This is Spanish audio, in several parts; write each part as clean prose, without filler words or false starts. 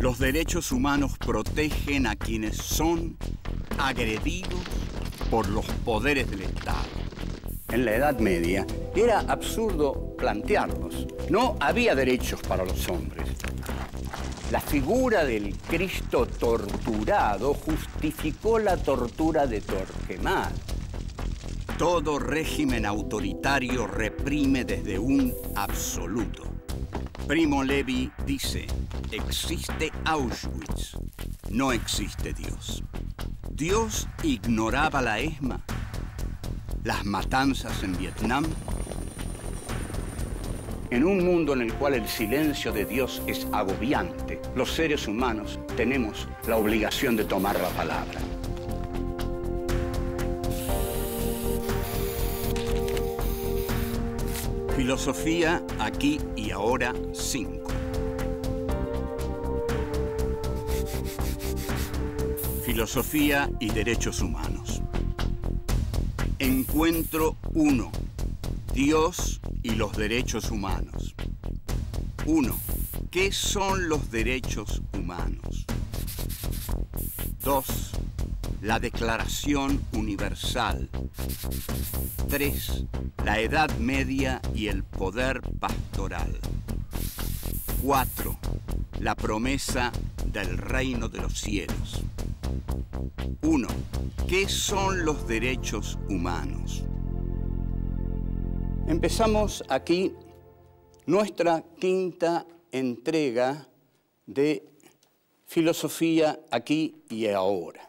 Los derechos humanos protegen a quienes son agredidos por los poderes del Estado. En la Edad Media era absurdo plantearlos. No había derechos para los hombres. La figura del Cristo torturado justificó la tortura de Torquemada. Todo régimen autoritario reprime desde un absoluto. Primo Levi dice, existe Auschwitz, no existe Dios. Dios ignoraba la ESMA, las matanzas en Vietnam. En un mundo en el cual el silencio de Dios es agobiante, los seres humanos tenemos la obligación de tomar la palabra. Filosofía aquí y ahora 5. Filosofía y derechos humanos. Encuentro 1. Dios y los derechos humanos. 1. ¿Qué son los derechos humanos? 2. La Declaración Universal. 3. La Edad Media y el poder pastoral. 4. La promesa del reino de los cielos. 1. ¿Qué son los derechos humanos? Empezamos aquí nuestra quinta entrega de Filosofía aquí y ahora.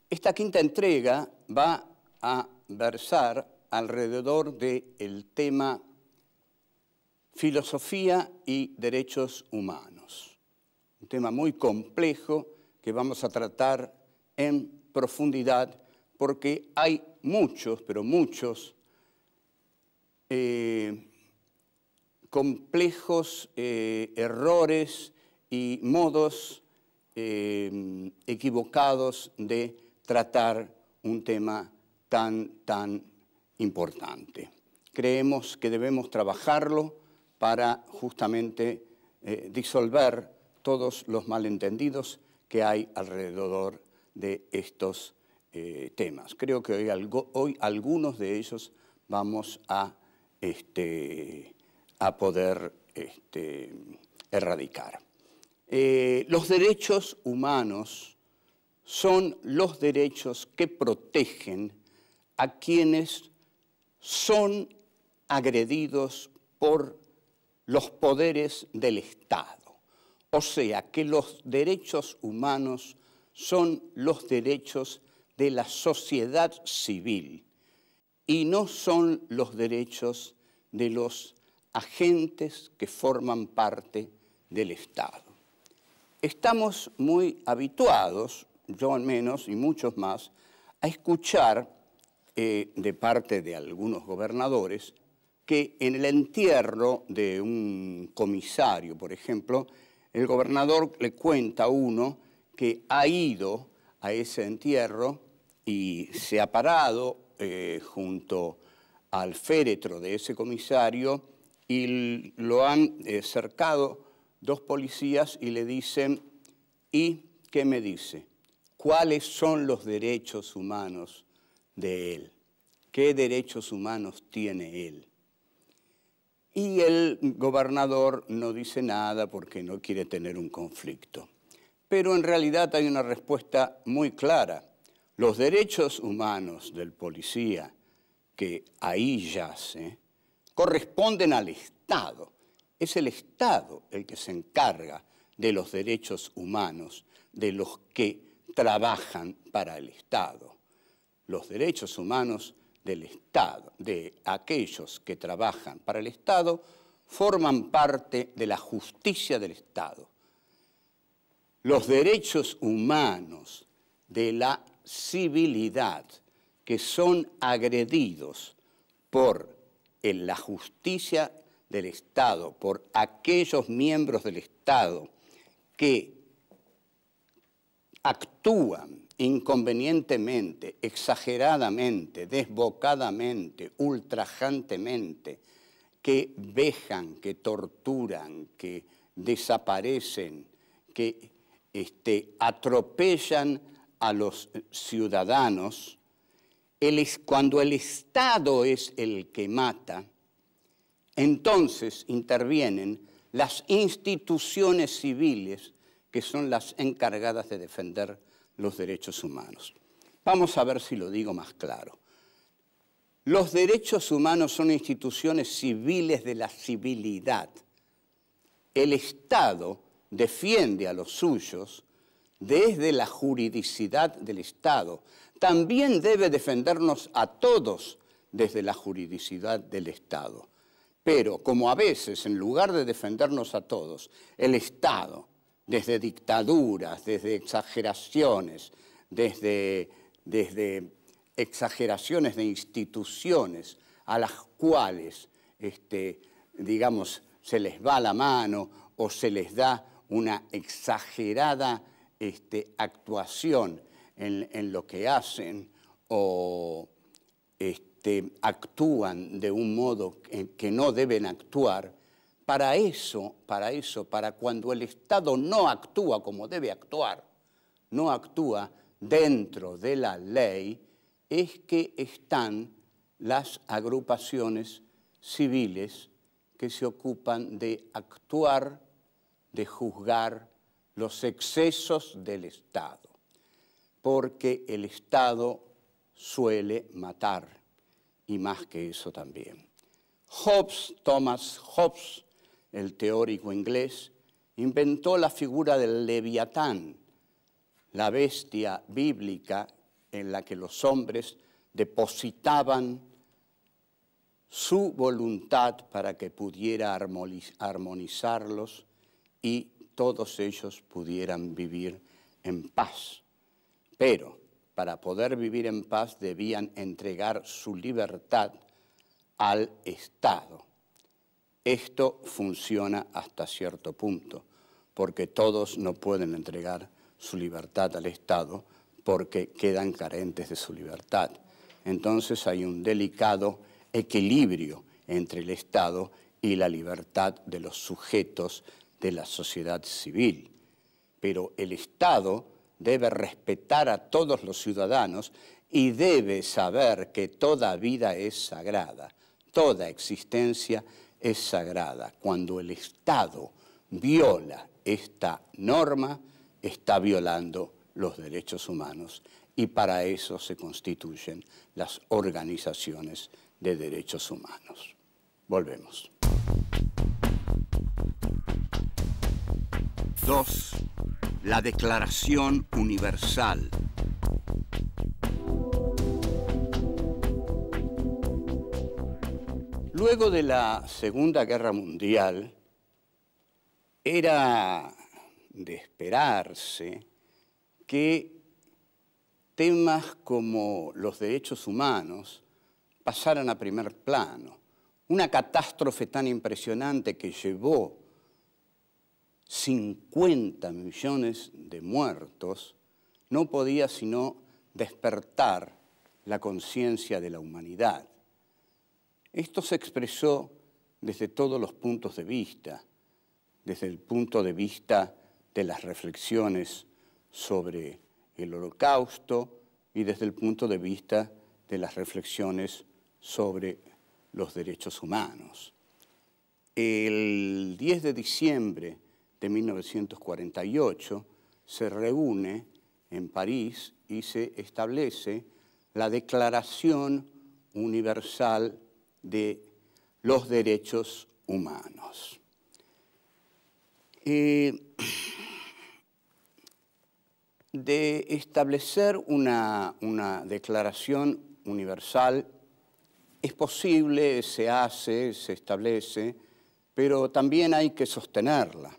Esta quinta entrega va a versar alrededor del tema filosofía y derechos humanos. Un tema muy complejo que vamos a tratar en profundidad porque hay muchos, pero muchos complejos errores y modos equivocados de tratar un tema tan importante. Creemos que debemos trabajarlo para justamente disolver todos los malentendidos que hay alrededor de estos temas. Creo que hoy algunos de ellos vamos a poder erradicar. Los derechos humanos son los derechos que protegen a quienes son agredidos por los poderes del Estado. O sea, que los derechos humanos son los derechos de la sociedad civil y no son los derechos de los agentes que forman parte del Estado. Estamos muy habituados, yo al menos y muchos más, a escuchar de parte de algunos gobernadores que en el entierro de un comisario, por ejemplo, el gobernador le cuenta a uno que ha ido a ese entierro y se ha parado junto al féretro de ese comisario y lo han cercado dos policías y le dicen, ¿y qué me dice? ¿Cuáles son los derechos humanos de él? ¿Qué derechos humanos tiene él? Y el gobernador no dice nada porque no quiere tener un conflicto. Pero en realidad hay una respuesta muy clara. Los derechos humanos del policía que ahí yace corresponden al Estado. Es el Estado el que se encarga de los derechos humanos de los que trabajan para el Estado. Los derechos humanos del Estado, de aquellos que trabajan para el Estado, forman parte de la justicia del Estado. Los derechos humanos de la civilidad que son agredidos por la justicia del Estado, por aquellos miembros del Estado que actúan inconvenientemente, exageradamente, desbocadamente, ultrajantemente, que vejan, que torturan, que desaparecen, que atropellan a los ciudadanos, cuando el Estado es el que mata, entonces intervienen las instituciones civiles que son las encargadas de defender los derechos humanos. Vamos a ver si lo digo más claro. Los derechos humanos son instituciones civiles de la civilidad. El Estado defiende a los suyos desde la juridicidad del Estado. También debe defendernos a todos desde la juridicidad del Estado. Pero como a veces, en lugar de defendernos a todos, el Estado, desde dictaduras, desde exageraciones, desde exageraciones de instituciones a las cuales, digamos, se les va la mano o se les da una exagerada actuación en lo que hacen o actúan de un modo que no deben actuar, para cuando el Estado no actúa como debe actuar, no actúa dentro de la ley, es que están las agrupaciones civiles que se ocupan de actuar, de juzgar los excesos del Estado, porque el Estado suele matar, y más que eso también. Thomas Hobbes, el teórico inglés, inventó la figura del Leviatán, la bestia bíblica en la que los hombres depositaban su voluntad para que pudiera armonizarlos y todos ellos pudieran vivir en paz. Pero para poder vivir en paz debían entregar su libertad al Estado. Esto funciona hasta cierto punto, porque todos no pueden entregar su libertad al Estado porque quedan carentes de su libertad. Entonces hay un delicado equilibrio entre el Estado y la libertad de los sujetos de la sociedad civil. Pero el Estado debe respetar a todos los ciudadanos y debe saber que toda vida es sagrada, toda existencia es sagrada. Cuando el Estado viola esta norma, está violando los derechos humanos y para eso se constituyen las organizaciones de derechos humanos. Volvemos. 2. La Declaración Universal. Luego de la Segunda Guerra Mundial, era de esperarse que temas como los derechos humanos pasaran a primer plano. Una catástrofe tan impresionante que llevó 50 millones de muertos no podía sino despertar la conciencia de la humanidad. Esto se expresó desde todos los puntos de vista, desde el punto de vista de las reflexiones sobre el Holocausto y desde el punto de vista de las reflexiones sobre los derechos humanos. El 10 de diciembre de 1948 se reúne en París y se establece la Declaración Universal de los Derechos Humanos. De establecer una declaración universal es posible, se hace, se establece, pero también hay que sostenerla.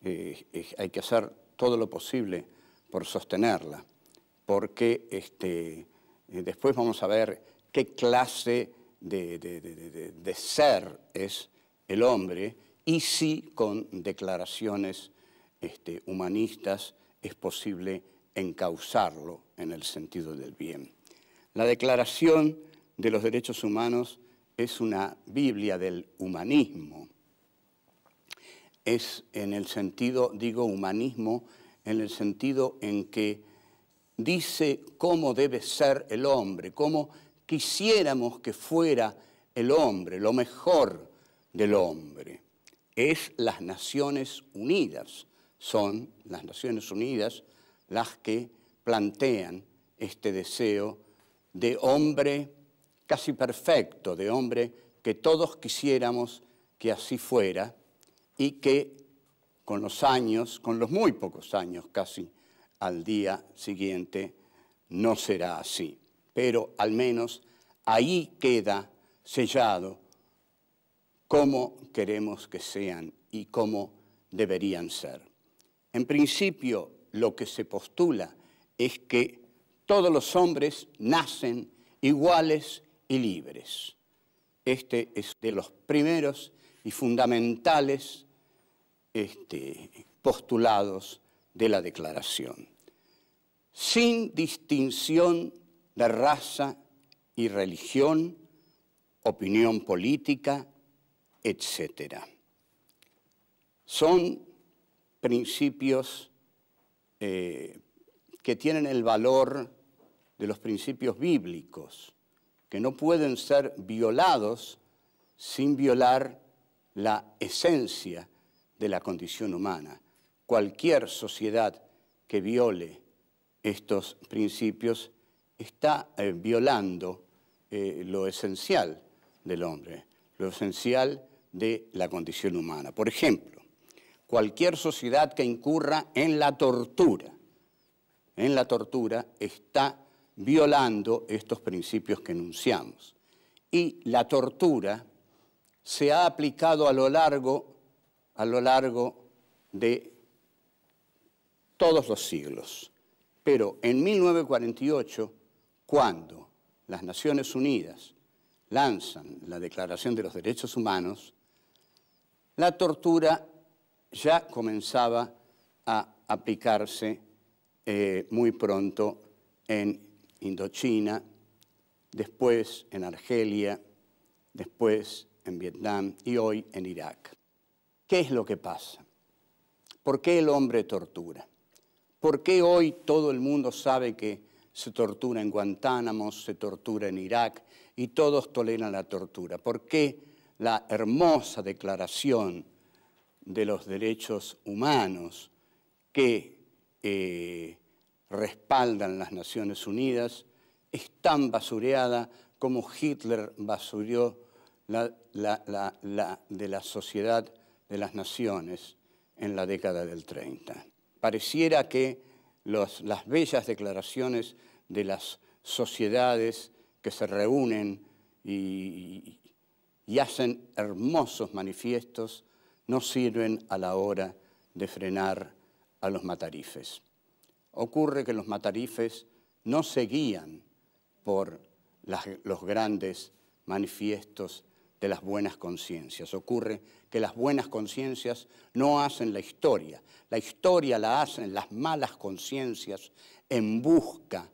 Hay que hacer todo lo posible por sostenerla, porque después vamos a ver qué clase de ser es el hombre y si con declaraciones humanistas es posible encauzarlo en el sentido del bien. La Declaración de los Derechos Humanos es una Biblia del humanismo. es en el sentido, digo humanismo, en el sentido en que dice cómo debe ser el hombre, cómo quisiéramos que fuera el hombre, lo mejor del hombre. Es las Naciones Unidas, son las Naciones Unidas las que plantean este deseo de hombre casi perfecto, de hombre que todos quisiéramos que así fuera y que con los años, con los muy pocos años casi al día siguiente, no será así. Pero al menos ahí queda sellado cómo queremos que sean y cómo deberían ser. En principio, lo que se postula es que todos los hombres nacen iguales y libres. Este es de los primeros y fundamentales postulados de la Declaración, sin distinción de raza y religión, opinión política, etc. Son principios que tienen el valor de los principios bíblicos, que no pueden ser violados sin violar la esencia de la condición humana. Cualquier sociedad que viole estos principios está violando lo esencial del hombre, lo esencial de la condición humana. Por ejemplo, cualquier sociedad que incurra en la tortura está violando estos principios que enunciamos. Y la tortura se ha aplicado a lo largo de todos los siglos. Pero en 1948, cuando las Naciones Unidas lanzan la Declaración de los Derechos Humanos, la tortura ya comenzaba a aplicarse muy pronto en Indochina, después en Argelia, después en Vietnam y hoy en Irak. ¿Qué es lo que pasa? ¿Por qué el hombre tortura? ¿Por qué hoy todo el mundo sabe que se tortura en Guantánamo, se tortura en Irak y todos toleran la tortura? ¿Por qué la hermosa Declaración de los Derechos Humanos que respaldan las Naciones Unidas es tan basureada como Hitler basurió de la sociedad de las naciones en la década del 30? Pareciera que las bellas declaraciones de las sociedades que se reúnen y hacen hermosos manifiestos no sirven a la hora de frenar a los matarifes. Ocurre que los matarifes no se guían por los grandes manifiestos de las buenas conciencias. Ocurre que las buenas conciencias no hacen la historia la hacen las malas conciencias en busca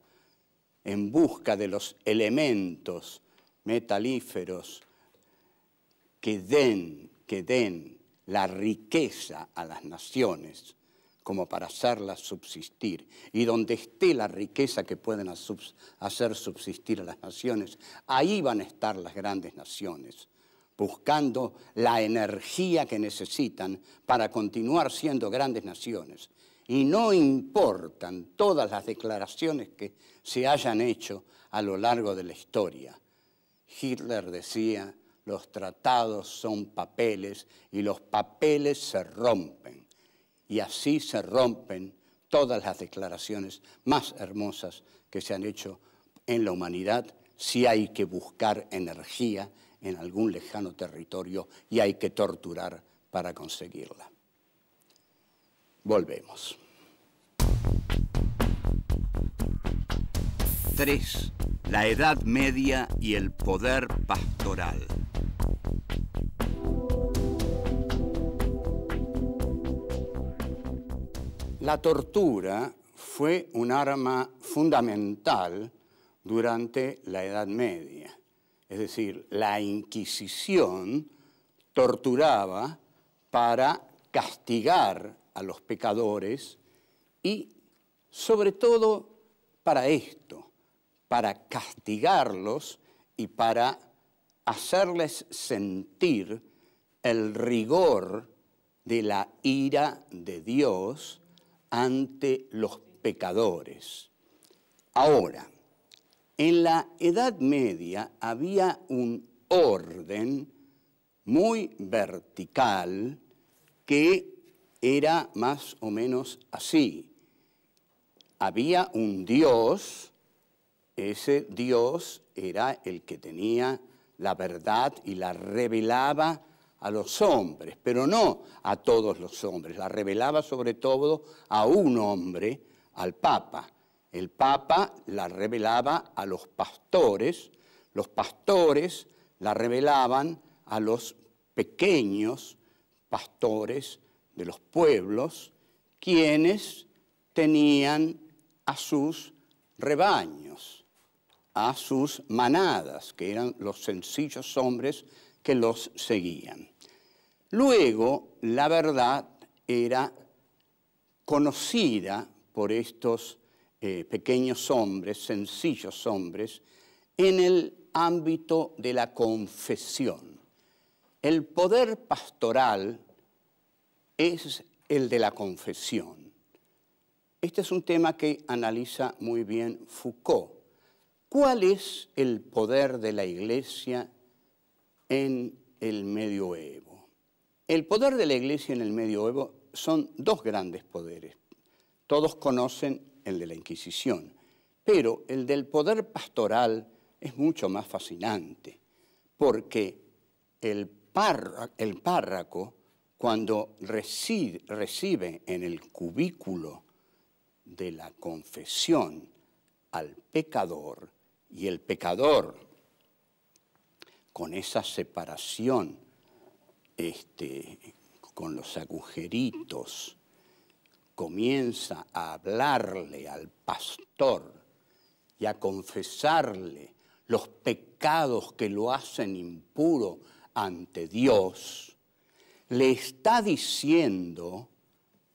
de los elementos metalíferos que den la riqueza a las naciones como para hacerlas subsistir. Y donde esté la riqueza que pueden hacer subsistir a las naciones, ahí van a estar las grandes naciones, buscando la energía que necesitan para continuar siendo grandes naciones. Y no importan todas las declaraciones que se hayan hecho a lo largo de la historia. Hitler decía, los tratados son papeles y los papeles se rompen. Y así se rompen todas las declaraciones más hermosas que se han hecho en la humanidad si hay que buscar energía en algún lejano territorio y hay que torturar para conseguirla. Volvemos. 3. La Edad Media y el poder pastoral. La tortura fue un arma fundamental durante la Edad Media. Es decir, la Inquisición torturaba para castigar a los pecadores y sobre todo para esto, para castigarlos y para hacerles sentir el rigor de la ira de Dios ante los pecadores. Ahora, en la Edad Media había un orden muy vertical que era más o menos así. Había un Dios, ese Dios era el que tenía la verdad y la revelaba a los hombres, pero no a todos los hombres, la revelaba sobre todo a un hombre, al Papa. El Papa la revelaba a los pastores la revelaban a los pequeños pastores de los pueblos, quienes tenían a sus rebaños, a sus manadas, que eran los sencillos hombres que los seguían. Luego, la verdad era conocida por estos pequeños hombres, sencillos hombres, en el ámbito de la confesión. El poder pastoral es el de la confesión. Este es un tema que analiza muy bien Foucault. ¿Cuál es el poder de la Iglesia en el medioevo? El poder de la Iglesia en el medioevo son dos grandes poderes. Todos conocen el de la Inquisición, pero el del poder pastoral es mucho más fascinante, porque el párroco, cuando recibe en el cubículo de la confesión al pecador, y el pecador, con esa separación, con los agujeritos, comienza a hablarle al pastor y a confesarle los pecados que lo hacen impuro ante Dios, le está diciendo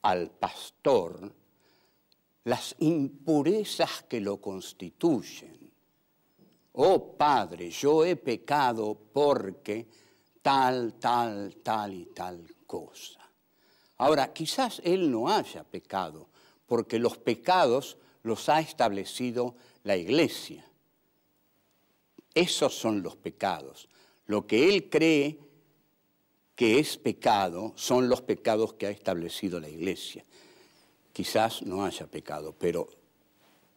al pastor las impurezas que lo constituyen. Oh Padre, yo he pecado porque tal y tal cosa. Ahora, quizás él no haya pecado, porque los pecados los ha establecido la Iglesia. Esos son los pecados. Lo que él cree que es pecado son los pecados que ha establecido la Iglesia. Quizás no haya pecado, pero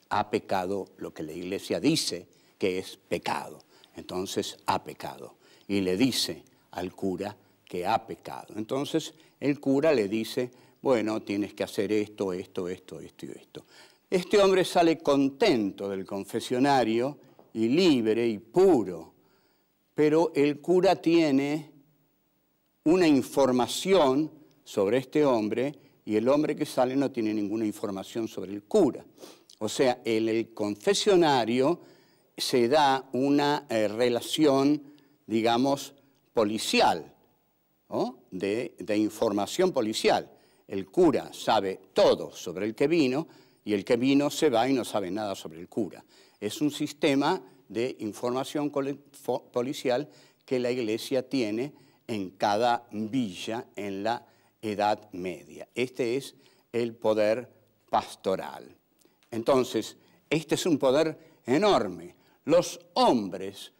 ha pecado lo que la Iglesia dice que es pecado. Entonces ha pecado. Y le dice al cura que ha pecado. Entonces el cura le dice, bueno, tienes que hacer esto. Este hombre sale contento del confesionario y libre y puro, pero el cura tiene una información sobre este hombre y el hombre que sale no tiene ninguna información sobre el cura. O sea, en el confesionario se da una relación, digamos, policial, ¿no? de información policial. El cura sabe todo sobre el que vino y el que vino se va y no sabe nada sobre el cura. Es un sistema de información policial que la Iglesia tiene en cada villa en la Edad Media. Este es el poder pastoral. Entonces, este es un poder enorme. Los hombres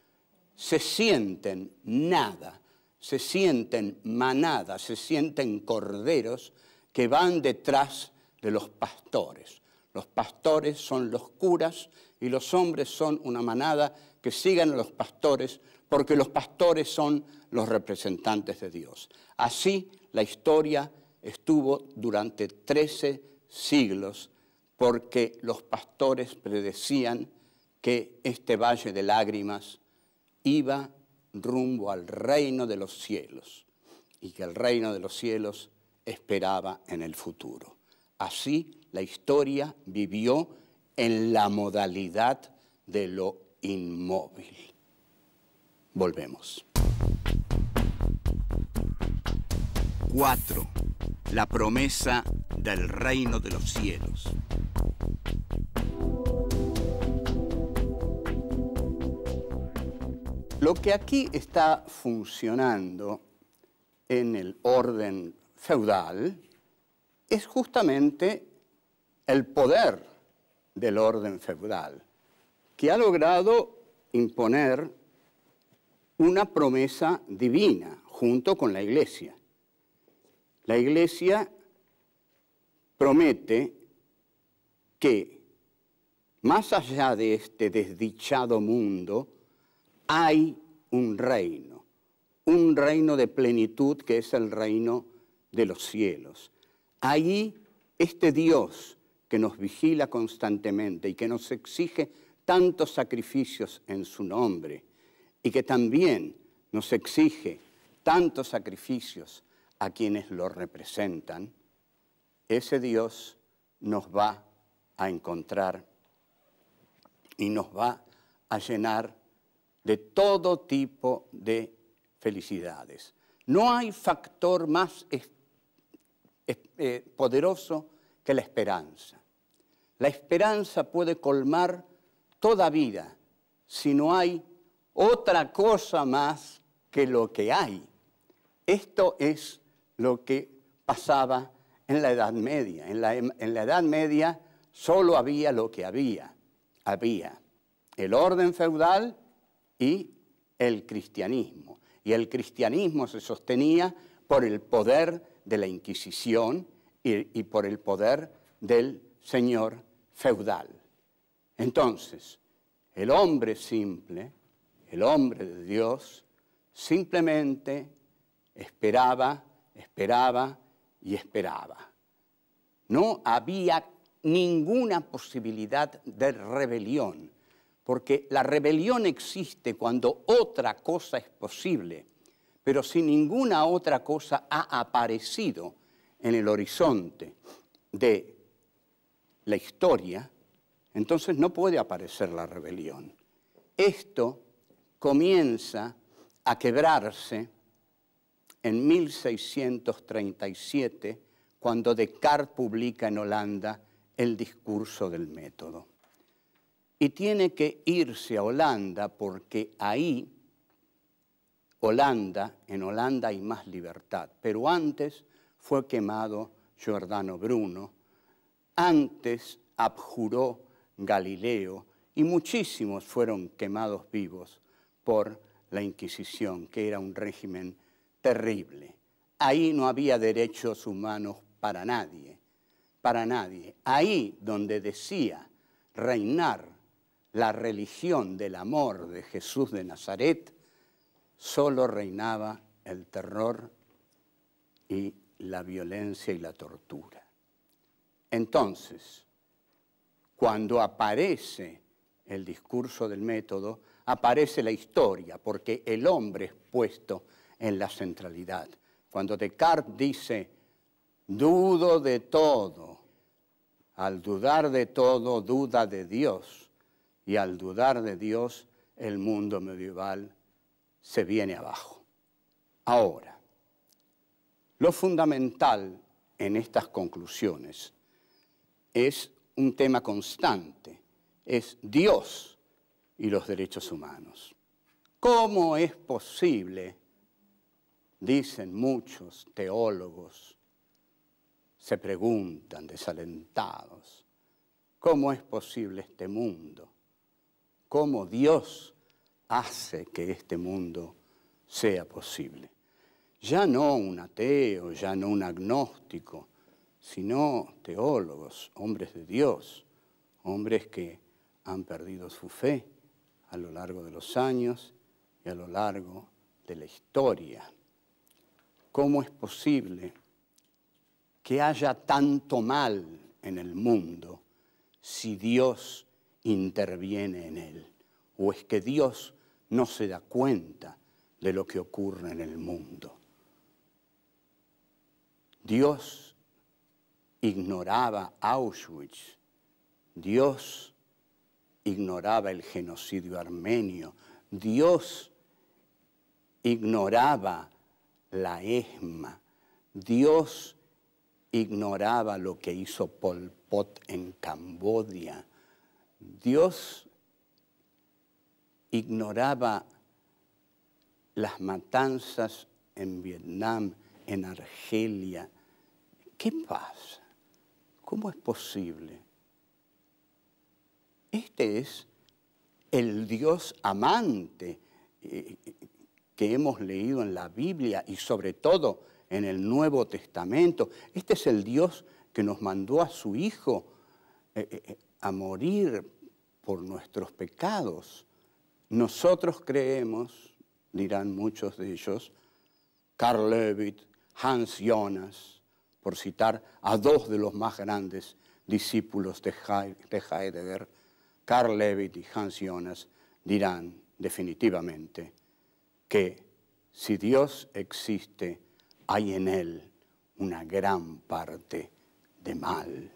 se sienten nada, se sienten manada, se sienten corderos que van detrás de los pastores. Los pastores son los curas y los hombres son una manada que siguen a los pastores porque los pastores son los representantes de Dios. Así la historia estuvo durante 13 siglos porque los pastores predecían que este valle de lágrimas iba rumbo al reino de los cielos y que el reino de los cielos esperaba en el futuro. Así la historia vivió en la modalidad de lo inmóvil. Volvemos. 4. la promesa del reino de los cielos. Lo que aquí está funcionando en el orden feudal es justamente el poder del orden feudal, que ha logrado imponer una promesa divina junto con la Iglesia. La Iglesia promete que más allá de este desdichado mundo hay un reino de plenitud que es el reino de los cielos. Allí este Dios que nos vigila constantemente y que nos exige tantos sacrificios en su nombre y que también nos exige tantos sacrificios a quienes lo representan, ese Dios nos va a encontrar y nos va a llenar de todo tipo de felicidades. No hay factor más poderoso que la esperanza. La esperanza puede colmar toda vida si no hay otra cosa más que lo que hay. Esto es lo que pasaba en la Edad Media. En la Edad Media solo había lo que había. Había el orden feudal y el cristianismo. Y el cristianismo se sostenía por el poder de la Inquisición y por el poder del señor feudal. Entonces, el hombre simple, el hombre de Dios, simplemente esperaba, esperaba y esperaba. No había ninguna posibilidad de rebelión, porque la rebelión existe cuando otra cosa es posible, pero si ninguna otra cosa ha aparecido en el horizonte de la historia, entonces no puede aparecer la rebelión. Esto comienza a quebrarse en 1637, cuando Descartes publica en Holanda el discurso del método. Y tiene que irse a Holanda porque ahí, en Holanda hay más libertad. Pero antes fue quemado Giordano Bruno, antes abjuró Galileo y muchísimos fueron quemados vivos por la Inquisición, que era un régimen terrible. Ahí no había derechos humanos para nadie, para nadie. Ahí donde decía reinar la religión del amor de Jesús de Nazaret, solo reinaba el terror y la violencia y la tortura. Entonces, cuando aparece el discurso del método, aparece la historia, porque el hombre es puesto en la centralidad. Cuando Descartes dice, dudo de todo, al dudar de todo, duda de Dios, y al dudar de Dios, el mundo medieval se viene abajo. Ahora, lo fundamental en estas conclusiones es un tema constante, es Dios y los derechos humanos. ¿Cómo es posible, dicen muchos teólogos, se preguntan desalentados, cómo es posible este mundo? ¿Cómo Dios hace que este mundo sea posible? Ya no un ateo, ya no un agnóstico, sino teólogos, hombres de Dios, hombres que han perdido su fe a lo largo de los años y a lo largo de la historia. ¿Cómo es posible que haya tanto mal en el mundo si Dios interviene en él? ¿O es que Dios no se da cuenta de lo que ocurre en el mundo? Dios ignoraba Auschwitz, Dios ignoraba el genocidio armenio, Dios ignoraba la ESMA, Dios ignoraba lo que hizo Pol Pot en Camboya. Dios ignoraba las matanzas en Vietnam, en Argelia. ¿Qué pasa? ¿Cómo es posible? Este es el Dios amante que hemos leído en la Biblia y sobre todo en el Nuevo Testamento. Este es el Dios que nos mandó a su Hijo a morir por nuestros pecados. Nosotros creemos, dirán muchos de ellos, Carl Levitt, Hans Jonas, por citar a dos de los más grandes discípulos de Heidegger, Carl Levitt y Hans Jonas, dirán definitivamente que si Dios existe, hay en él una gran parte de mal,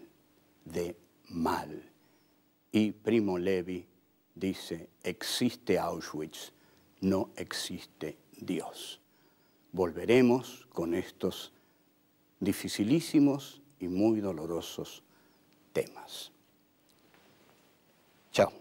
Y Primo Levi dice, existe Auschwitz, no existe Dios. Volveremos con estos dificilísimos y muy dolorosos temas. Chao.